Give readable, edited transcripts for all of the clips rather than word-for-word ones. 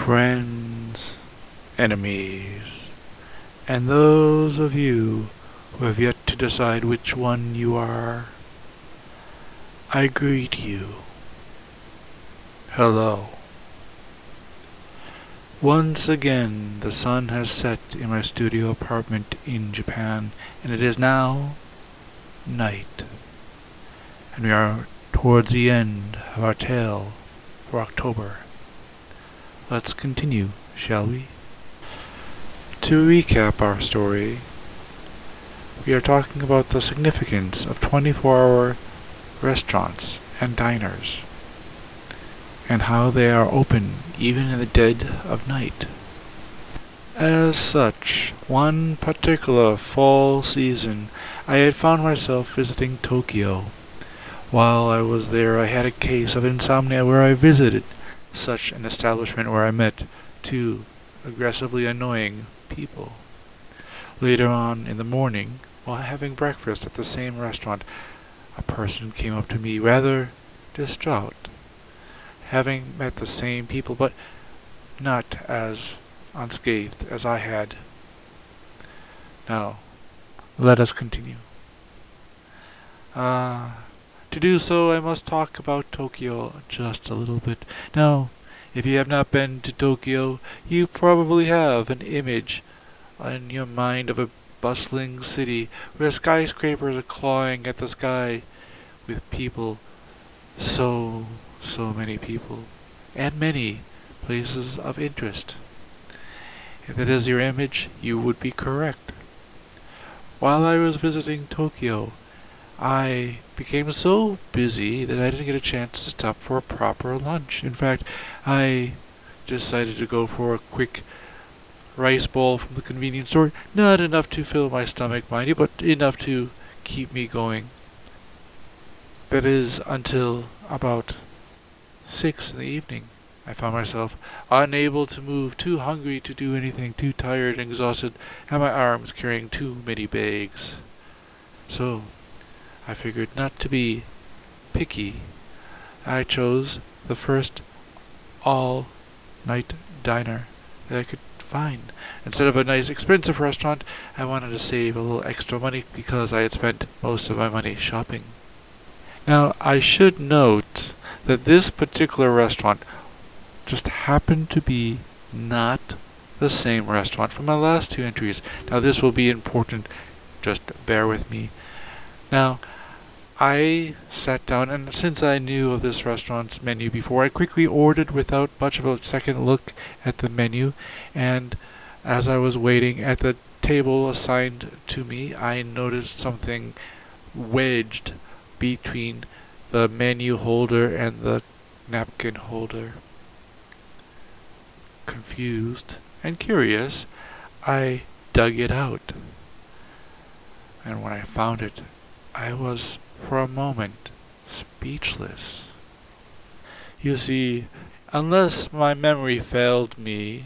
friends, enemies, and those of you who have yet to decide which one you are, I greet you. Hello. Once again, the sun has set in my studio apartment in Japan, and it is now night. And we are towards the end of our tale for October. Let's continue, shall we? To recap our story, we are talking about the significance of 24-hour restaurants and diners, and how they are open even in the dead of night. As such, one particular fall season, I had found myself visiting Tokyo. While I was there, I had a case of insomnia where I visited such an establishment where I met two aggressively annoying people. Later on in the morning, while having breakfast at the same restaurant, a person came up to me rather distraught, having met the same people but not as unscathed as I had. Now, let us continue. To do so, I must talk about Tokyo just a little bit. Now, if you have not been to Tokyo, you probably have an image in your mind of a bustling city where skyscrapers are clawing at the sky with people, so many people, and many places of interest. If that is your image, you would be correct. While I was visiting Tokyo, I became so busy that I didn't get a chance to stop for a proper lunch. In fact, I decided to go for a quick rice bowl from the convenience store. Not enough to fill my stomach, mind you, but enough to keep me going. That is until about 6 in the evening. I found myself unable to move, too hungry to do anything, too tired and exhausted, and my arms carrying too many bags. So, I figured not to be picky. I chose the first all-night diner that I could find. Instead of a nice expensive restaurant, I wanted to save a little extra money because I had spent most of my money shopping. Now, I should note that this particular restaurant just happened to be not the same restaurant from my last two entries. Now, this will be important. Just bear with me. Now, I sat down, and since I knew of this restaurant's menu before, I quickly ordered without much of a second look at the menu, and as I was waiting at the table assigned to me, I noticed something wedged between the menu holder and the napkin holder. Confused and curious, I dug it out, and when I found it, I was, for a moment, speechless. You see, unless my memory failed me,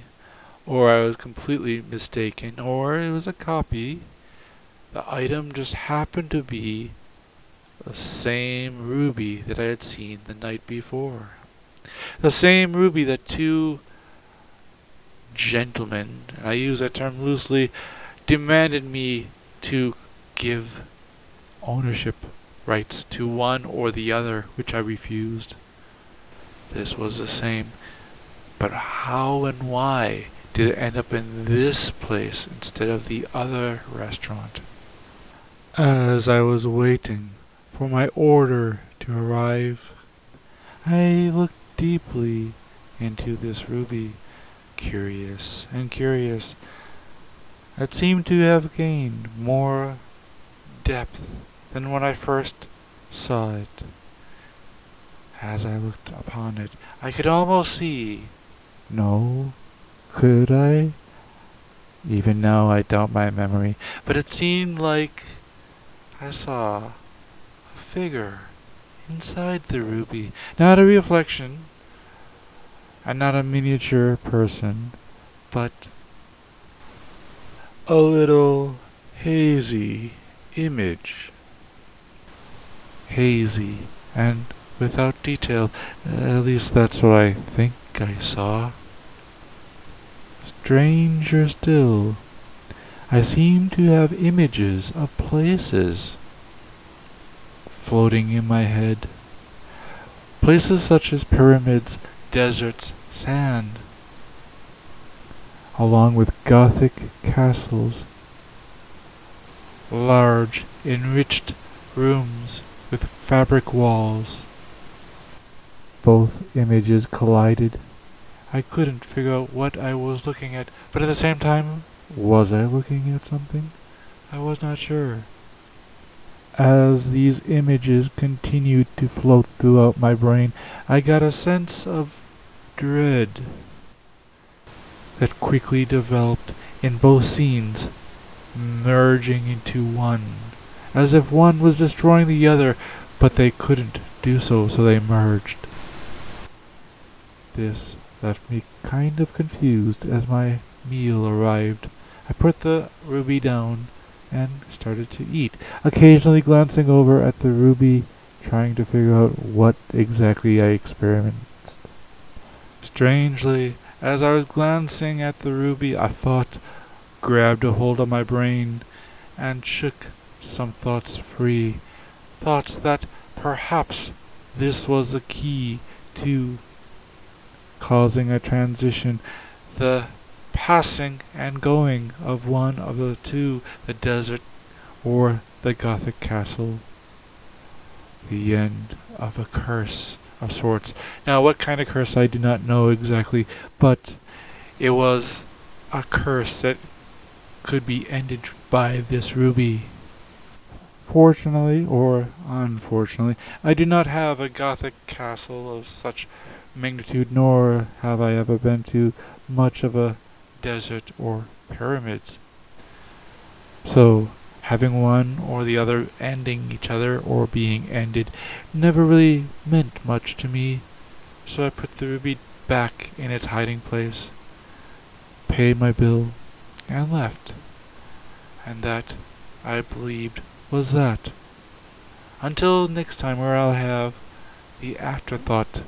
or I was completely mistaken, or it was a copy, the item just happened to be the same ruby that I had seen the night before. The same ruby that two gentlemen, and I use that term loosely, demanded me to give ownership rights to one or the other, which I refused. This was the same, but how and why did it end up in this place instead of the other restaurant? As I was waiting for my order to arrive, I looked deeply into this ruby, curious and curious. It seemed to have gained more depth than when I first saw it. As I looked upon it, I could almost see. No, could I? Even now I doubt my memory, but it seemed like I saw a figure inside the ruby. Not a reflection, and not a miniature person, but a little hazy image. Hazy and without detail. At least that's what I think I saw. Stranger still, I seem to have images of places floating in my head. Places such as pyramids, deserts, sand, along with Gothic castles, large, enriched rooms with fabric walls. Both images collided. I couldn't figure out what I was looking at, but at the same time, was I looking at something? I was not sure. As these images continued to float throughout my brain, I got a sense of dread that quickly developed in both scenes, merging into one, as if one was destroying the other, but they couldn't do so, so they merged. This left me kind of confused as my meal arrived. I put the ruby down and started to eat, occasionally glancing over at the ruby, trying to figure out what exactly I experienced. Strangely, as I was glancing at the ruby, a thought grabbed a hold of my brain and shook some thoughts free. Thoughts that perhaps this was the key to causing a transition, the passing and going of one of the two, the desert or the Gothic castle. The end of a curse of sorts. Now, what kind of curse I do not know exactly, but it was a curse that could be ended by this ruby. Fortunately, or unfortunately, I do not have a Gothic castle of such magnitude, nor have I ever been to much of a desert or pyramids. So, having one or the other ending each other or being ended never really meant much to me, so I put the ruby back in its hiding place, paid my bill, and left. And that, I believed, was that. Until next time, where I'll have the afterthought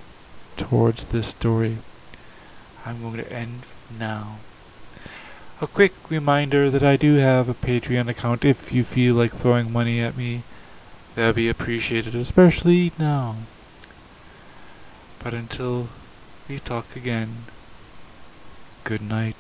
towards this story. I'm going to end now. A quick reminder that I do have a Patreon account. If you feel like throwing money at me, that would be appreciated, especially now. But until we talk again, good night.